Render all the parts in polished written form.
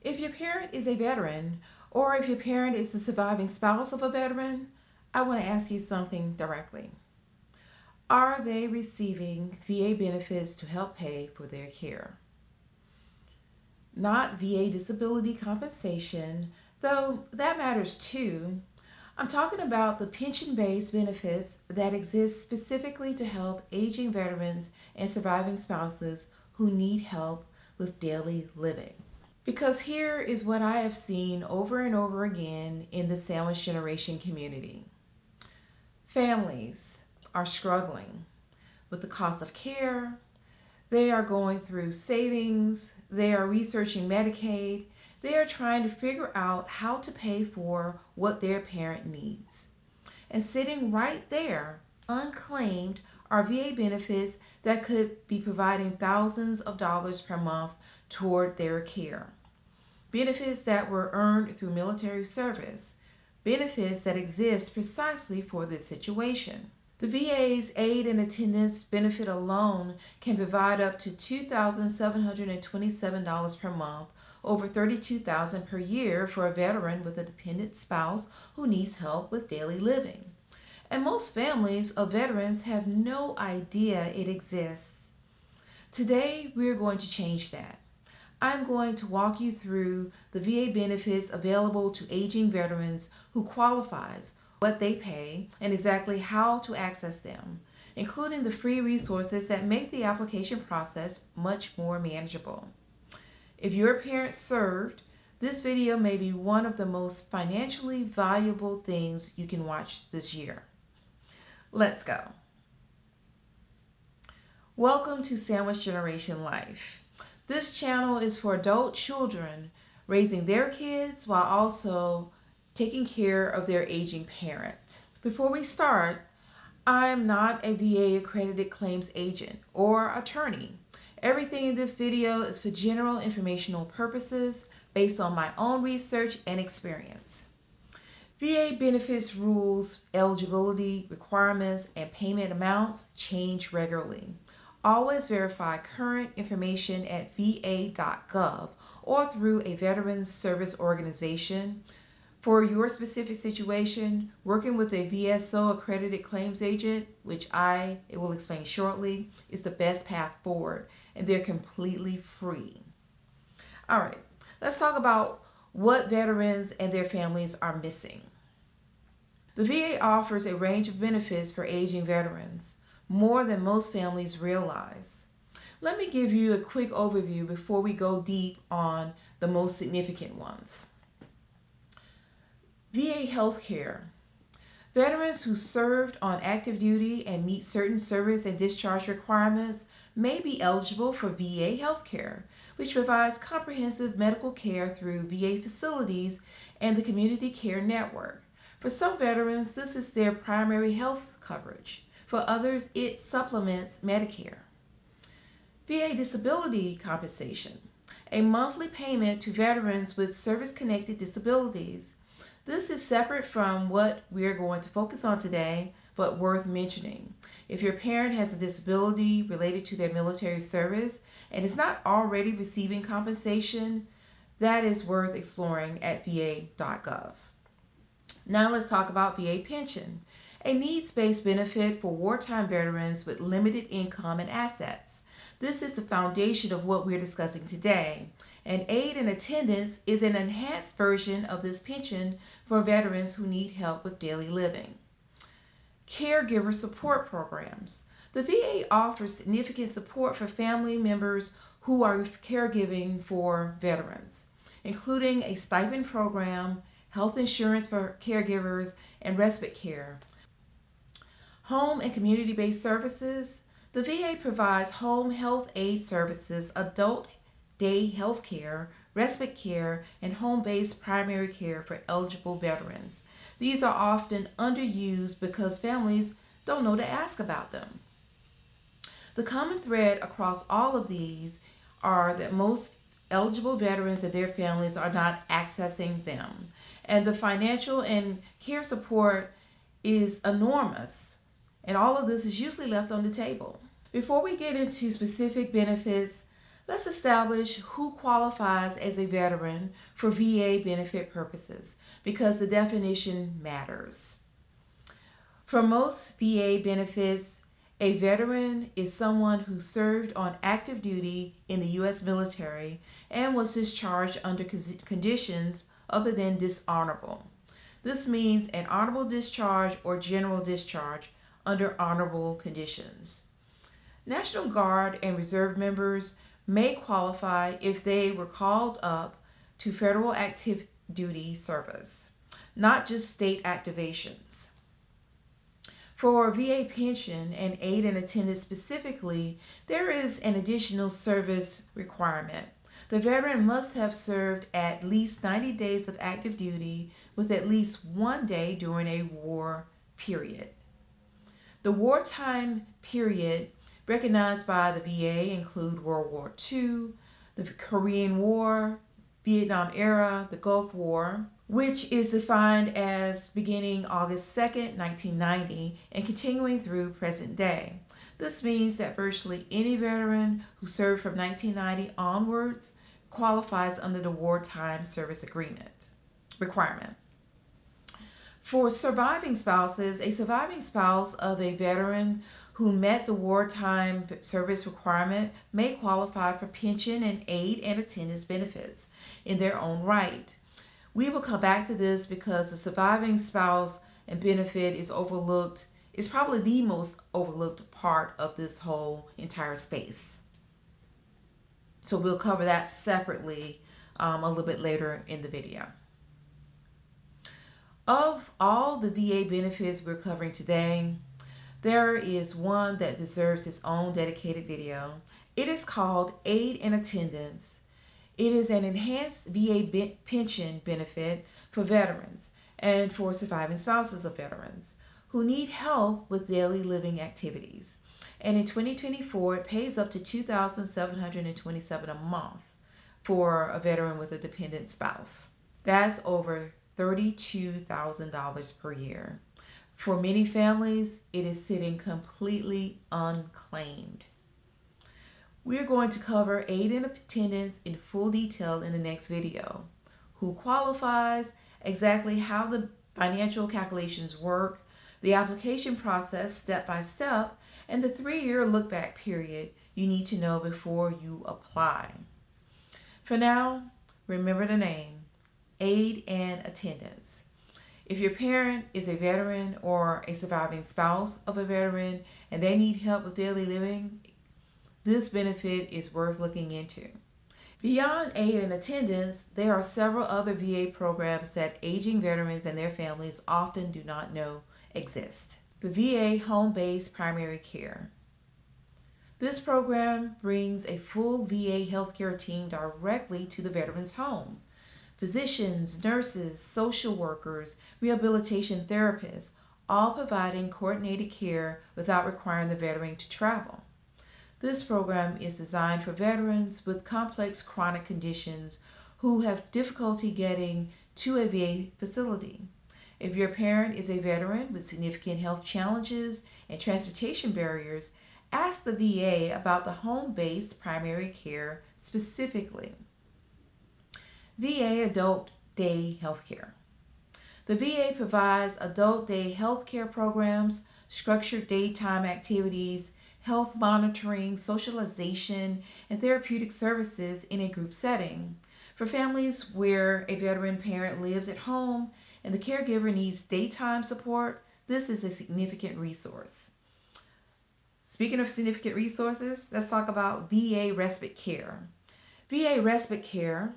If your parent is a veteran, or if your parent is the surviving spouse of a veteran, I want to ask you something directly. Are they receiving VA benefits to help pay for their care? Not VA disability compensation, though that matters too. I'm talking about the pension based benefits that exist specifically to help aging veterans and surviving spouses who need help with daily living. Because here is what I have seen over and over again in the sandwich generation community. Families are struggling with the cost of care. They are going through savings. They are researching Medicaid. They are trying to figure out how to pay for what their parent needs. And sitting right there, unclaimed, are VA benefits that could be providing thousands of dollars per month toward their care. Benefits that were earned through military service. Benefits that exist precisely for this situation. The VA's aid and attendance benefit alone can provide up to $2,727 per month, over $32,000 per year for a veteran with a dependent spouse who needs help with daily living. And most families of veterans have no idea it exists. Today, we're going to change that. I'm going to walk you through the VA benefits available to aging veterans who qualifies, what they pay, and exactly how to access them, including the free resources that make the application process much more manageable. If your parent served, this video may be one of the most financially valuable things you can watch this year. Let's go. Welcome to Sandwich Generation Life. This channel is for adult children raising their kids while also taking care of their aging parent. Before we start, I'm not a VA accredited claims agent or attorney. Everything in this video is for general informational purposes based on my own research and experience. VA benefits rules, eligibility requirements, and payment amounts change regularly. Always verify current information at va.gov or through a veterans service organization. For your specific situation, working with a VSO accredited claims agent, which I will explain shortly, is the best path forward, and they're completely free. All right, let's talk about what veterans and their families are missing. The VA offers a range of benefits for aging veterans, more than most families realize. Let me give you a quick overview before we go deep on the most significant ones. VA healthcare. Veterans who served on active duty and meet certain service and discharge requirements may be eligible for VA healthcare, which provides comprehensive medical care through VA facilities and the Community Care Network. For some veterans, this is their primary health coverage. For others, it supplements Medicare. VA disability compensation, a monthly payment to veterans with service-connected disabilities. This is separate from what we are going to focus on today, but worth mentioning. If your parent has a disability related to their military service and is not already receiving compensation, that is worth exploring at va.gov. Now let's talk about VA pension, a needs-based benefit for wartime veterans with limited income and assets. This is the foundation of what we're discussing today. And aid and attendance is an enhanced version of this pension for veterans who need help with daily living. Caregiver support programs. The VA offers significant support for family members who are caregiving for veterans, including a stipend program, health insurance for caregivers, and respite care. Home and community-based services. The VA provides home health aid services, adult day health care, respite care, and home-based primary care for eligible veterans. These are often underused because families don't know to ask about them. The common thread across all of these are that most eligible veterans and their families are not accessing them, and the financial and care support is enormous. And all of this is usually left on the table. Before we get into specific benefits, Let's establish who qualifies as a veteran for VA benefit purposes because the definition matters. For most VA benefits, a veteran is someone who served on active duty in the U.S. military and was discharged under conditions other than dishonorable. This means an honorable discharge or general discharge under honorable conditions. National Guard and Reserve members may qualify if they were called up to federal active duty service, not just state activations. For VA pension and aid and attendance specifically, there is an additional service requirement. The veteran must have served at least 90 days of active duty with at least 1 day during a war period. The wartime period recognized by the VA include World War II, the Korean War, Vietnam era, the Gulf War, which is defined as beginning August 2nd, 1990 and continuing through present day. This means that virtually any veteran who served from 1990 onwards qualifies under the wartime service agreement requirement. For surviving spouses, a surviving spouse of a veteran who met the wartime service requirement may qualify for pension and aid and attendance benefits in their own right. We will come back to this because the surviving spouse and benefit is overlooked. It's probably the most overlooked part of this whole entire space. So we'll cover that separately a little bit later in the video. Of all the VA benefits we're covering today, there is one that deserves its own dedicated video. It is called Aid and Attendance. It is an enhanced VA pension benefit for veterans and for surviving spouses of veterans who need help with daily living activities. And in 2024, it pays up to $2,727 a month for a veteran with a dependent spouse. That's over $32,000 per year. For many families, it is sitting completely unclaimed. We're going to cover aid and attendance in full detail in the next video. Who qualifies, exactly how the financial calculations work, the application process step by step, and the 3-year look-back period you need to know before you apply. For now, remember the name, aid and attendance. If your parent is a veteran or a surviving spouse of a veteran and they need help with daily living, this benefit is worth looking into. Beyond aid and attendance, there are several other VA programs that aging veterans and their families often do not know exist. The VA home-based primary care. This program brings a full VA healthcare team directly to the veteran's home. Physicians, nurses, social workers, rehabilitation therapists, all providing coordinated care without requiring the veteran to travel. This program is designed for veterans with complex chronic conditions who have difficulty getting to a VA facility. If your parent is a veteran with significant health challenges and transportation barriers, ask the VA about the home-based primary care specifically. VA Adult Day Healthcare. The VA provides adult day healthcare programs, structured daytime activities, health monitoring, socialization, and therapeutic services in a group setting. For families where a veteran parent lives at home and the caregiver needs daytime support, this is a significant resource. Speaking of significant resources, let's talk about VA Respite Care. VA Respite Care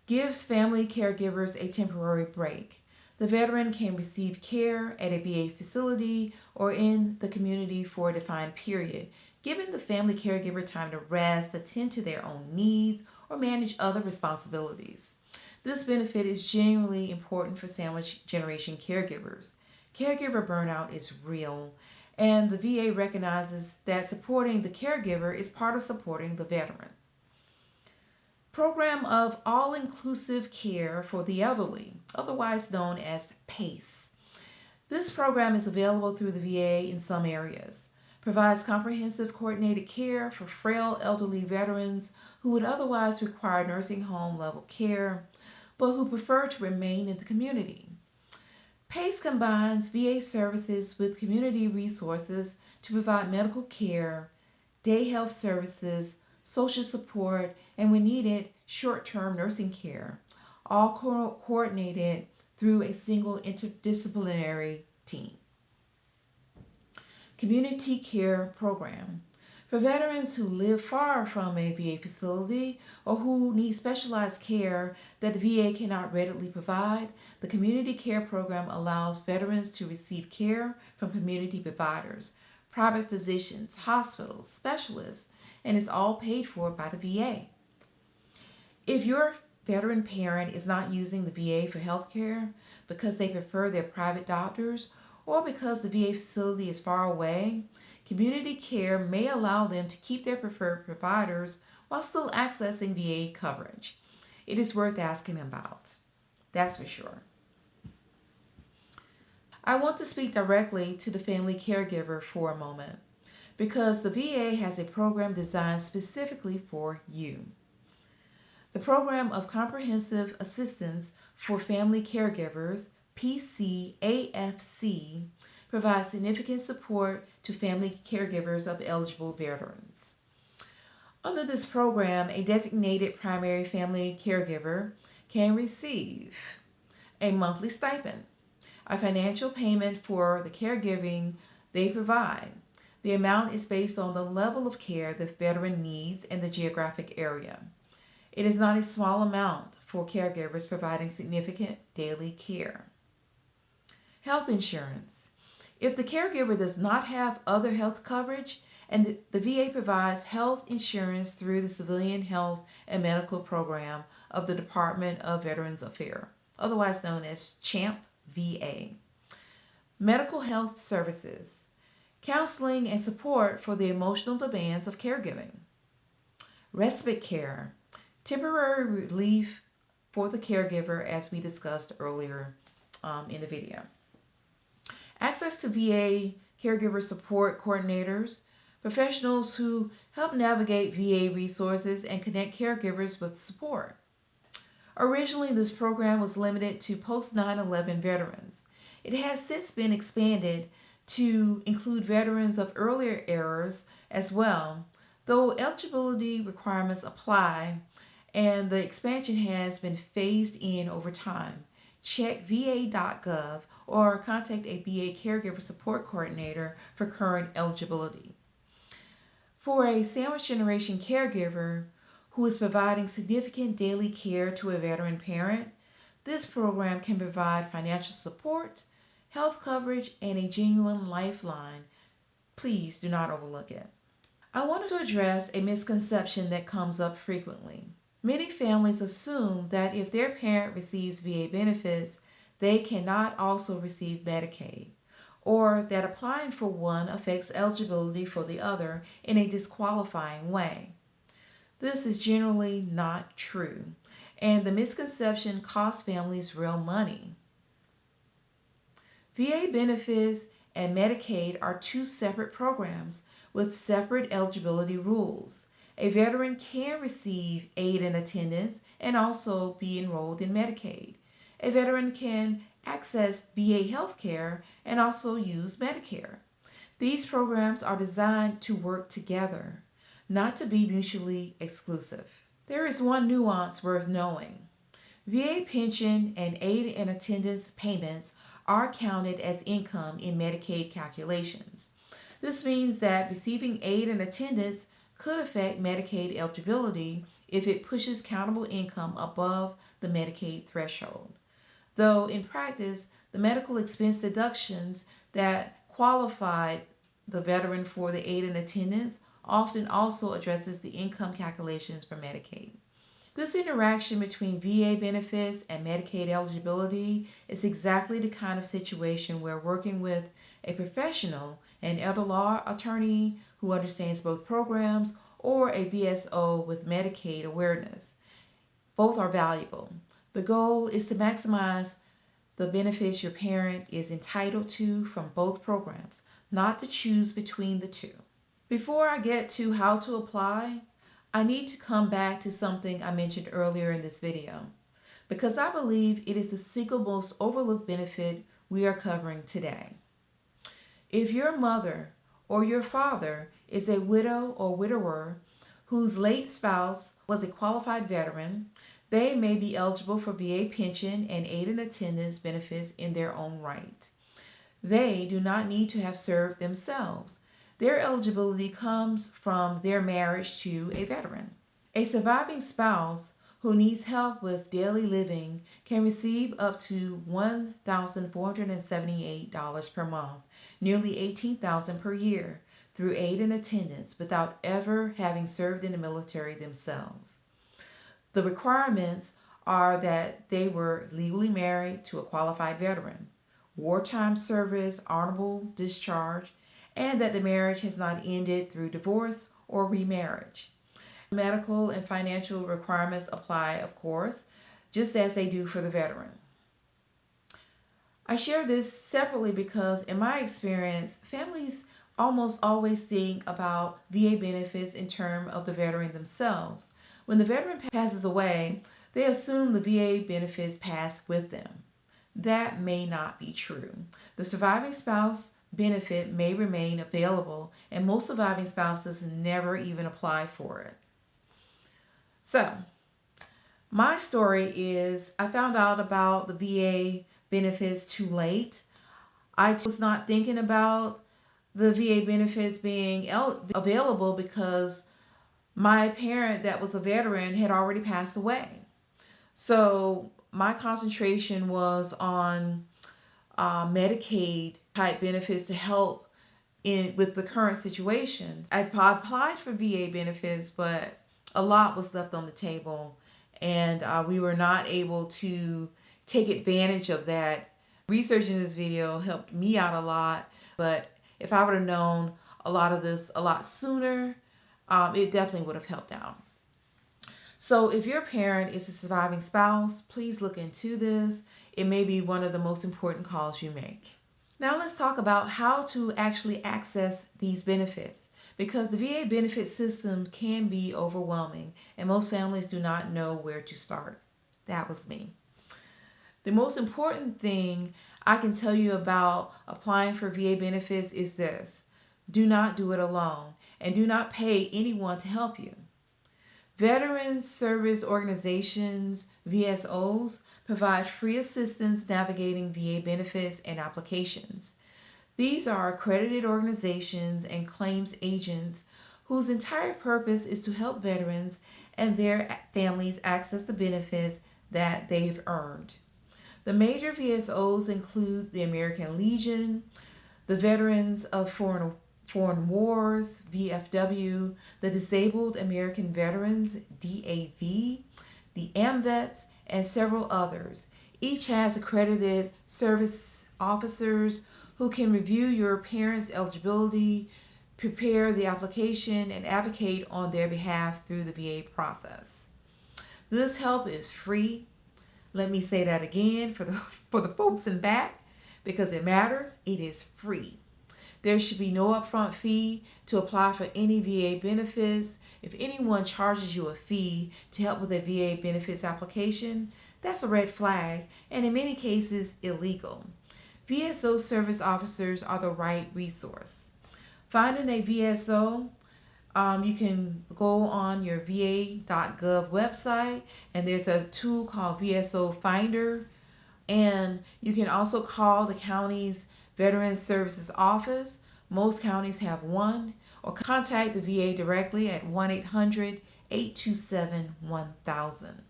gives family caregivers a temporary break. The veteran can receive care at a VA facility or in the community for a defined period, giving the family caregiver time to rest, attend to their own needs, or manage other responsibilities. This benefit is genuinely important for sandwich generation caregivers. Caregiver burnout is real, and the VA recognizes that supporting the caregiver is part of supporting the veteran. Program of All-Inclusive Care for the Elderly, otherwise known as PACE. This program is available through the VA in some areas, provides comprehensive coordinated care for frail elderly veterans who would otherwise require nursing home level care but who prefer to remain in the community. PACE combines VA services with community resources to provide medical care, day health services, social support, and when needed, short term nursing care, all coordinated through a single interdisciplinary team. Community Care Program. For veterans who live far from a VA facility or who need specialized care that the VA cannot readily provide, the Community Care Program allows veterans to receive care from community providers, private physicians, hospitals, specialists, and is all paid for by the VA. If your veteran parent is not using the VA for health care because they prefer their private doctors or because the VA facility is far away, community care may allow them to keep their preferred providers while still accessing VA coverage. It is worth asking about, that's for sure. I want to speak directly to the family caregiver for a moment because the VA has a program designed specifically for you. The Program of Comprehensive Assistance for Family Caregivers, PCAFC, provides significant support to family caregivers of eligible veterans. Under this program, a designated primary family caregiver can receive a monthly stipend, a financial payment for the caregiving they provide. The amount is based on the level of care the veteran needs in the geographic area. It is not a small amount for caregivers providing significant daily care. Health insurance. If the caregiver does not have other health coverage and the VA provides health insurance through the Civilian Health and Medical Program of the Department of Veterans Affairs, otherwise known as CHAMP VA. Medical health services. Counseling and support for the emotional demands of caregiving. Respite care. Temporary relief for the caregiver, as we discussed earlier in the video. Access to VA caregiver support coordinators, professionals who help navigate VA resources and connect caregivers with support. Originally, this program was limited to post 9/11 veterans. It has since been expanded to include veterans of earlier eras as well, though eligibility requirements apply and the expansion has been phased in over time. Check va.gov or contact a VA caregiver support coordinator for current eligibility. For a sandwich generation caregiver who is providing significant daily care to a veteran parent, this program can provide financial support, health coverage, and a genuine lifeline. Please do not overlook it. I wanted to address a misconception that comes up frequently. Many families assume that if their parent receives VA benefits, they cannot also receive Medicaid, or that applying for one affects eligibility for the other in a disqualifying way. This is generally not true, and the misconception costs families real money. VA benefits and Medicaid are two separate programs with separate eligibility rules. A veteran can receive aid and attendance and also be enrolled in Medicaid. A veteran can access VA health care and also use Medicare. These programs are designed to work together, not to be mutually exclusive. There is one nuance worth knowing. VA pension and aid and attendance payments are counted as income in Medicaid calculations. This means that receiving aid and attendance could affect Medicaid eligibility if it pushes countable income above the Medicaid threshold. Though in practice, the medical expense deductions that qualified the veteran for the aid and attendance often also addresses the income calculations for Medicaid. This interaction between VA benefits and Medicaid eligibility is exactly the kind of situation where working with a professional, an elder law attorney who understands both programs, or a VSO with Medicaid awareness. Both are valuable. The goal is to maximize the benefits your parent is entitled to from both programs, not to choose between the two. Before I get to how to apply, I need to come back to something I mentioned earlier in this video because I believe it is the single most overlooked benefit we are covering today. If your mother or your father is a widow or widower whose late spouse was a qualified veteran, they may be eligible for VA pension and aid and attendance benefits in their own right. They do not need to have served themselves. Their eligibility comes from their marriage to a veteran. A surviving spouse who needs help with daily living can receive up to $1,478 per month, nearly $18,000 per year, through aid and attendance without ever having served in the military themselves. The requirements are that they were legally married to a qualified veteran, wartime service, honorable discharge, and that the marriage has not ended through divorce or remarriage. Medical and financial requirements apply, of course, just as they do for the veteran. I share this separately because, in my experience, families almost always think about VA benefits in terms of the veteran themselves. When the veteran passes away, they assume the VA benefits pass with them. That may not be true. The surviving spouse benefit may remain available, and most surviving spouses never even apply for it. So, my story is I found out about the VA benefits too late. I was not thinking about the VA benefits being available because my parent that was a veteran had already passed away. So my concentration was on Medicaid type benefits to help with the current situation. I applied for VA benefits, but a lot was left on the table, and we were not able to take advantage of that. Researching this video helped me out a lot, but if I would have known a lot of this a lot sooner, it definitely would have helped out. So if your parent is a surviving spouse, please look into this. It may be one of the most important calls you make. Now let's talk about how to actually access these benefits, because the VA benefit system can be overwhelming and most families do not know where to start. That was me. The most important thing I can tell you about applying for VA benefits is this: do not do it alone and do not pay anyone to help you. Veterans Service Organizations, VSOs, provide free assistance navigating VA benefits and applications. These are accredited organizations and claims agents whose entire purpose is to help veterans and their families access the benefits that they've earned. The major VSOs include the American Legion, the Veterans of Foreign Wars, VFW, the Disabled American Veterans, DAV, the AMVETS, and several others. Each has accredited service officers who can review your parents' eligibility, prepare the application, and advocate on their behalf through the VA process. This help is free. Let me say that again for the folks in back, because it matters. It is free. There should be no upfront fee to apply for any VA benefits. If anyone charges you a fee to help with a VA benefits application, that's a red flag and in many cases illegal. VSO service officers are the right resource. Finding a VSO, you can go on your va.gov website and there's a tool called VSO Finder, and you can also call the county's Veterans Services Office. Most counties have one, or contact the VA directly at 1-800-827-1000.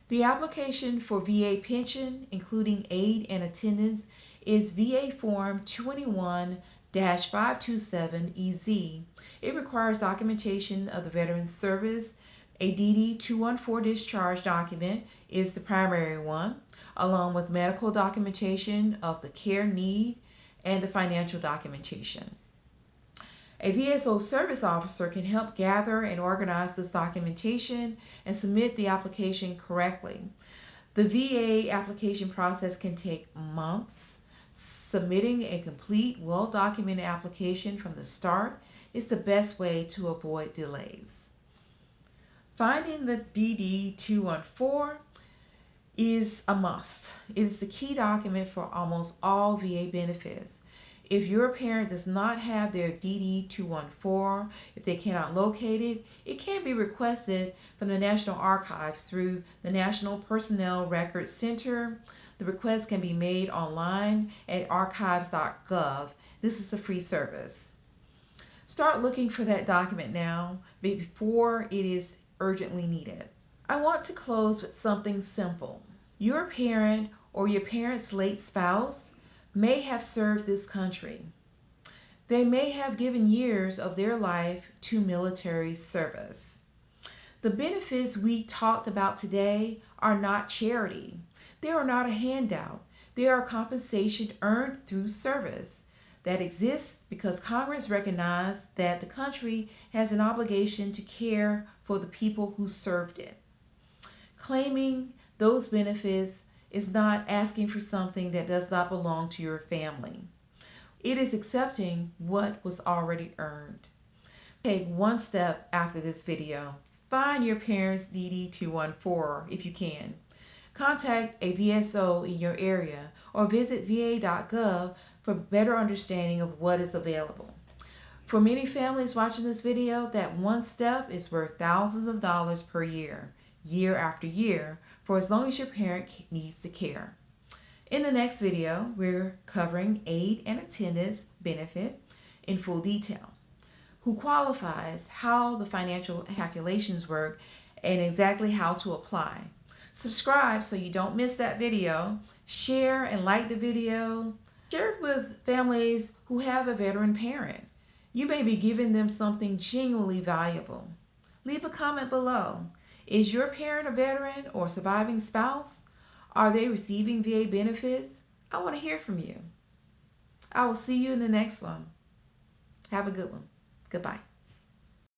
The application for VA pension, including aid and attendance, is VA Form 21-527EZ. It requires documentation of the veteran's service. A DD-214 discharge document is the primary one, along with medical documentation of the care need and the financial documentation. A VSO service officer can help gather and organize this documentation and submit the application correctly. The VA application process can take months. Submitting a complete, well-documented application from the start is the best way to avoid delays. Finding the DD-214 is a must. It is the key document for almost all VA benefits. If your parent does not have their DD-214, if they cannot locate it, it can be requested from the National Archives through the National Personnel Records Center. The request can be made online at archives.gov. This is a free service. Start looking for that document now before it is urgently needed. I want to close with something simple. Your parent or your parent's late spouse may have served this country. They may have given years of their life to military service. The benefits we talked about today are not charity. They are not a handout. They are compensation earned through service that exists because Congress recognized that the country has an obligation to care for the people who served it. Claiming those benefits is not asking for something that does not belong to your family. It is accepting what was already earned. Take one step after this video. Find your parents' DD-214 if you can. Contact a VSO in your area or visit va.gov for better understanding of what is available. For many families watching this video, that one step is worth thousands of dollars per year, year after year, for as long as your parent needs the care. In the next video, we're covering aid and attendance benefit in full detail. Who qualifies, how the financial calculations work, and exactly how to apply. Subscribe so you don't miss that video. Share and like the video. Share it with families who have a veteran parent. You may be giving them something genuinely valuable. Leave a comment below. Is your parent a veteran or surviving spouse? Are they receiving VA benefits? I want to hear from you. I will see you in the next one. Have a good one. Goodbye.